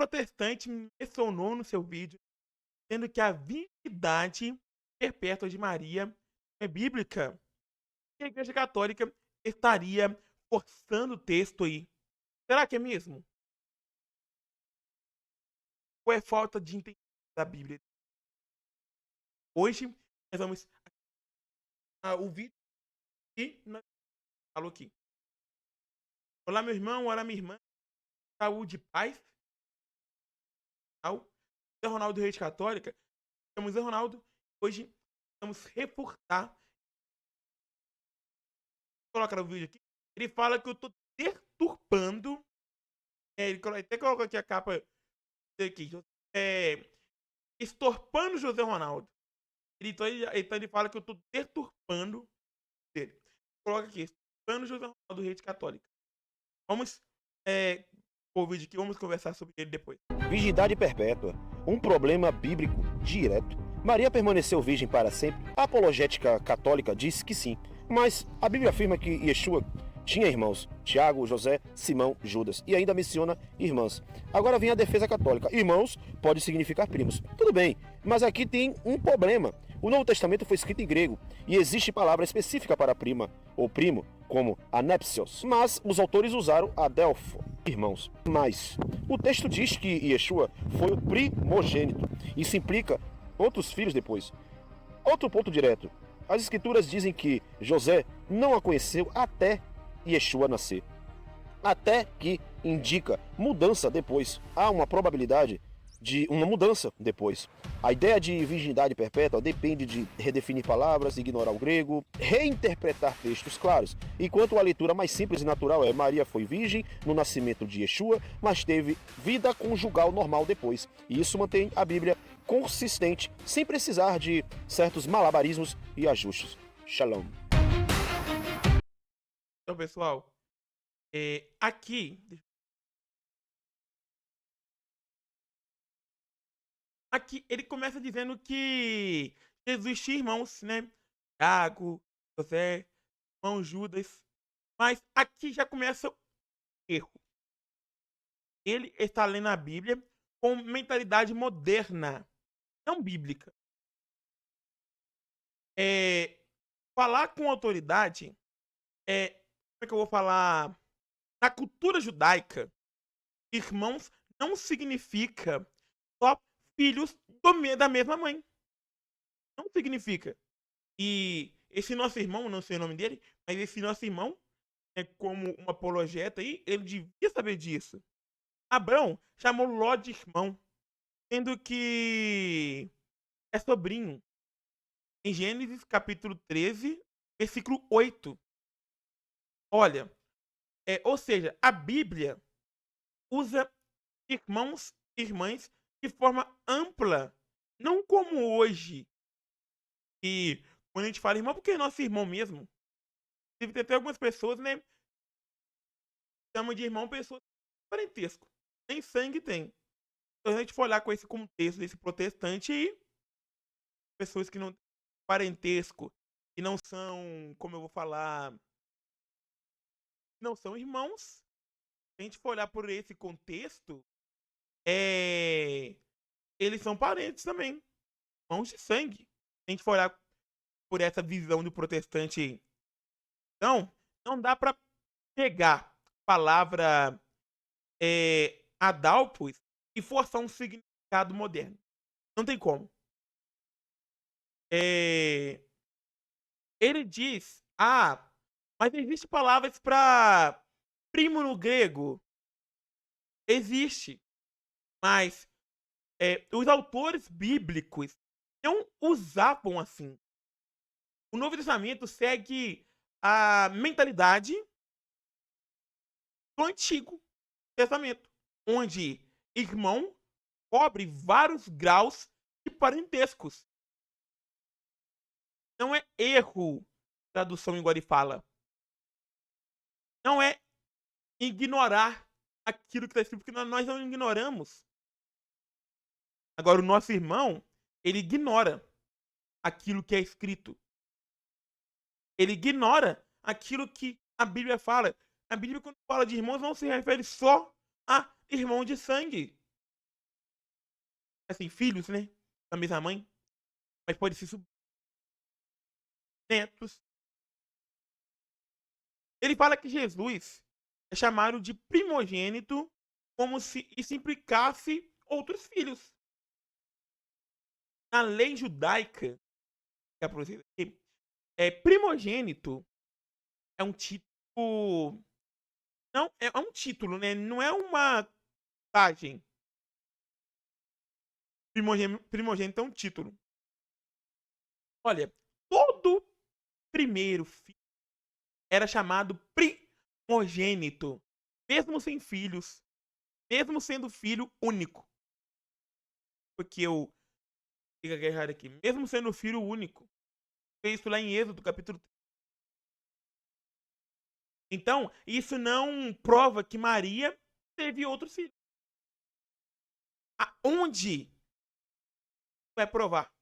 protestante mencionou no seu vídeo, sendo que a virgindade perpétua de Maria é bíblica. E a Igreja Católica estaria forçando o texto aí. Será que é mesmo? Ou é falta de entendimento da Bíblia? Hoje, nós vamos o vídeo que nós falou aqui. Olá, meu irmão, olá, minha irmã. Saúde, paz. Tal. Zé Ronaldo, Rede Católica. Chamo Zé Ronaldo. Hoje vamos reforçar. Coloca no vídeo aqui. Ele fala que eu tô deturpando. Ele até colocou aqui a capa aqui. Extorpando José Ronaldo. Então ele fala que eu tô deturpando dele. Coloca aqui. Extorpando José Ronaldo, Rede Católica. Vamos pôr o vídeo aqui. Vamos conversar sobre ele depois. Virgindade perpétua, um problema bíblico direto. Maria permaneceu virgem para sempre? A apologética católica diz que sim, mas a Bíblia afirma que Yeshua tinha irmãos, Tiago, José, Simão, Judas, e ainda menciona irmãs. Agora vem a defesa católica. Irmãos pode significar primos. Tudo bem, mas aqui tem um problema. O Novo Testamento foi escrito em grego e existe palavra específica para prima ou primo, como anepsios, mas os autores usaram adelfo, irmãos. Mas o texto diz que Yeshua foi o primogênito. Isso implica outros filhos depois. Outro ponto direto. As escrituras dizem que José não a conheceu até Yeshua nascer. Até que indica mudança depois. Há uma probabilidade de uma mudança depois. A ideia de virgindade perpétua depende de redefinir palavras, ignorar o grego, reinterpretar textos claros, enquanto a leitura mais simples e natural é: Maria foi virgem no nascimento de Yeshua, mas teve vida conjugal normal depois. E isso mantém a Bíblia consistente, sem precisar de certos malabarismos e ajustes. Shalom. Então, pessoal, aqui ele começa dizendo que Jesus tinha irmãos, né? Tiago, José, irmão Judas. Mas aqui já começa o erro. Ele está lendo a Bíblia com mentalidade moderna, não bíblica. Falar com autoridade como é que eu vou falar? Na cultura judaica, irmãos não significa só filhos da mesma mãe. Não significa. E esse nosso irmão, não sei o nome dele, mas esse nosso irmão, como um apologeta aí, ele devia saber disso. Abraão chamou Ló de irmão, sendo que é sobrinho. Em Gênesis capítulo 13, versículo 8. Olha, ou seja, a Bíblia usa irmãos e irmãs de forma ampla, não como hoje. E quando a gente fala irmão, porque é nosso irmão mesmo. Tem até algumas pessoas, né, chamam de irmão pessoas de parentesco. Nem sangue tem. Então, se a gente for olhar com esse contexto desse protestante aí, pessoas que não têm parentesco, que não são, como eu vou falar, não são irmãos. Se a gente for olhar por esse contexto, eles são parentes também, irmãos de sangue. Se a gente for olhar por essa visão do protestante aí. Então, não dá para pegar a palavra adalpos e forçar um significado moderno. Não tem como. Ele diz, mas existe palavras para primo no grego? Existe. Mas os autores bíblicos não usavam assim. O Novo Testamento segue a mentalidade do Antigo Testamento, onde irmão cobre vários graus de parentescos. Não é erro tradução igual ele fala. Não é ignorar aquilo que está escrito, porque nós não ignoramos. Agora, o nosso irmão, ele ignora aquilo que é escrito. Ele ignora aquilo que a Bíblia fala. A Bíblia, quando fala de irmãos, não se refere só a irmão de sangue. assim, filhos, né? Da mesma mãe. Mas pode ser netos. Ele fala que Jesus é chamado de primogênito como se isso implicasse outros filhos. Na lei judaica, que é a aqui, primogênito é um título. Não, é um título, né? Não é uma vantagem. Primogênito é um título. Olha, todo primeiro filho era chamado primogênito, mesmo sem filhos, mesmo sendo filho único. Porque eu fica errado aqui, mesmo sendo filho único. Tem isso lá em Êxodo, capítulo 3. Então, isso não prova que Maria teve outros filhos. Aonde vai provar?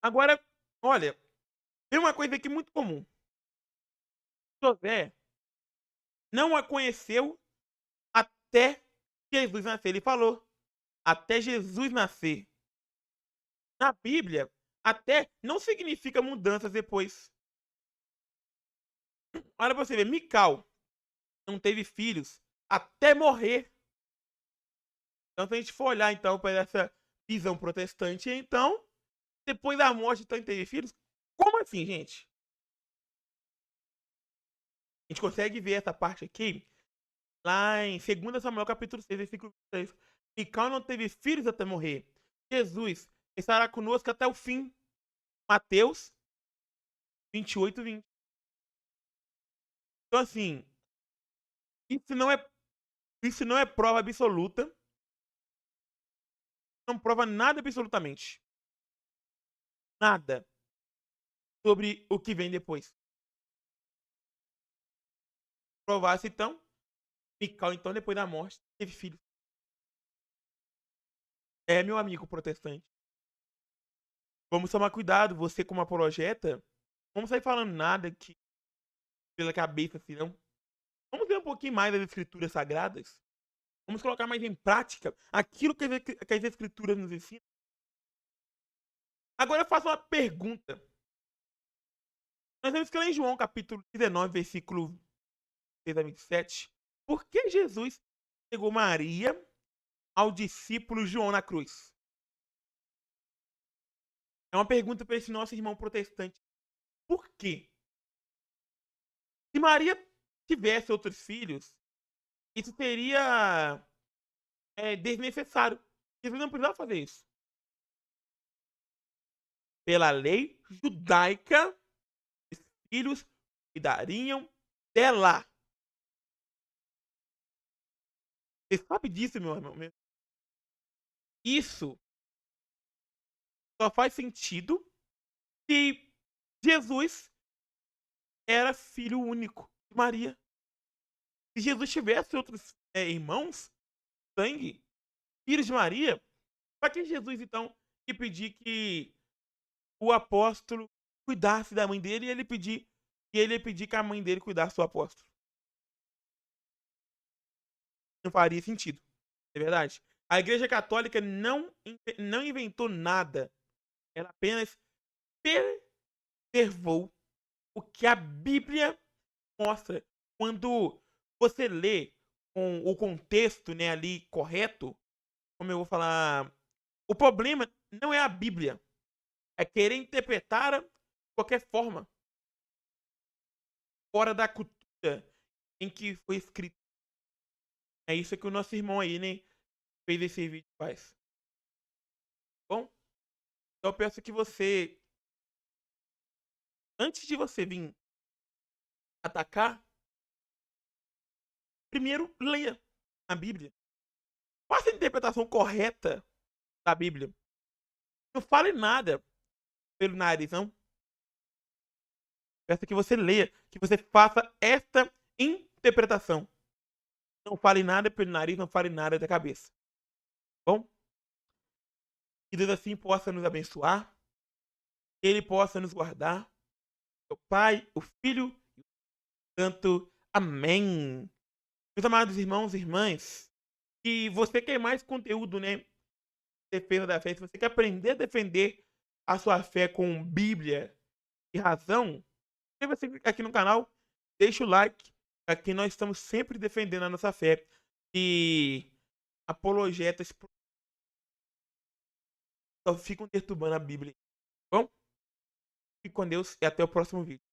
Agora, olha, tem uma coisa aqui muito comum. José não a conheceu até Jesus nascer. Ele falou, até Jesus nascer. Na Bíblia, até não significa mudanças depois. Olha pra você ver, Mical não teve filhos até morrer. Então, se a gente for olhar então para essa visão protestante, então, depois da morte, então, teve filhos? Como assim, gente? A gente consegue ver essa parte aqui lá em 2 Samuel capítulo 6, versículo 6. Mical não teve filhos até morrer. Jesus estará conosco até o fim. Mateus 28, 20. Então, assim, isso não é, isso não é prova absoluta. Não prova nada absolutamente. Nada sobre o que vem depois. Provasse, então, Mical, então, depois da morte, teve filhos. É, meu amigo protestante. Vamos tomar cuidado, você como apologeta, vamos sair falando nada que pela cabeça, assim, não. Vamos ver um pouquinho mais das escrituras sagradas. Vamos colocar mais em prática aquilo que as escrituras nos ensinam. Agora eu faço uma pergunta. Nós vemos que lá em João capítulo 19, versículo 6 a 27, por que Jesus entregou Maria ao discípulo João na cruz? É uma pergunta para esse nosso irmão protestante. Por quê? Se Maria tivesse outros filhos, isso seria desnecessário. Jesus não precisava fazer isso. Pela lei judaica, os filhos cuidariam dela. Você sabe disso, meu irmão? Isso só faz sentido se Jesus era filho único de Maria. Se Jesus tivesse outros irmãos, sangue, filhos de Maria, para que Jesus então ia pedir que o apóstolo cuidasse da mãe dele e ele ia pedir que a mãe dele cuidasse do apóstolo? Não faria sentido, é verdade. A Igreja Católica não inventou nada, ela apenas preservou o que a Bíblia mostra. Quando você lê com o contexto, né, ali correto, como eu vou falar, o problema não é a Bíblia, é querer interpretar de qualquer forma, fora da cultura em que foi escrito. É isso que o nosso irmão aí, né, fez esse vídeo faz. Bom, então eu peço que você, antes de você vir atacar, primeiro leia a Bíblia. Faça a interpretação correta da Bíblia. Não fale nada pelo nariz, não. Peço que você leia, que você faça esta interpretação. Não fale nada pelo nariz, não fale nada da cabeça. Bom? Que Deus assim possa nos abençoar, que Ele possa nos guardar. O Pai, o Filho e o Santo. Amém. Meus amados irmãos e irmãs, que você quer mais conteúdo, né, defesa da fé, se você quer aprender a defender a sua fé com Bíblia e razão, inscreva-se aqui no canal, deixa o like. Aqui nós estamos sempre defendendo a nossa fé. E apologetas só ficam perturbando a Bíblia. Bom, fique com Deus e até o próximo vídeo.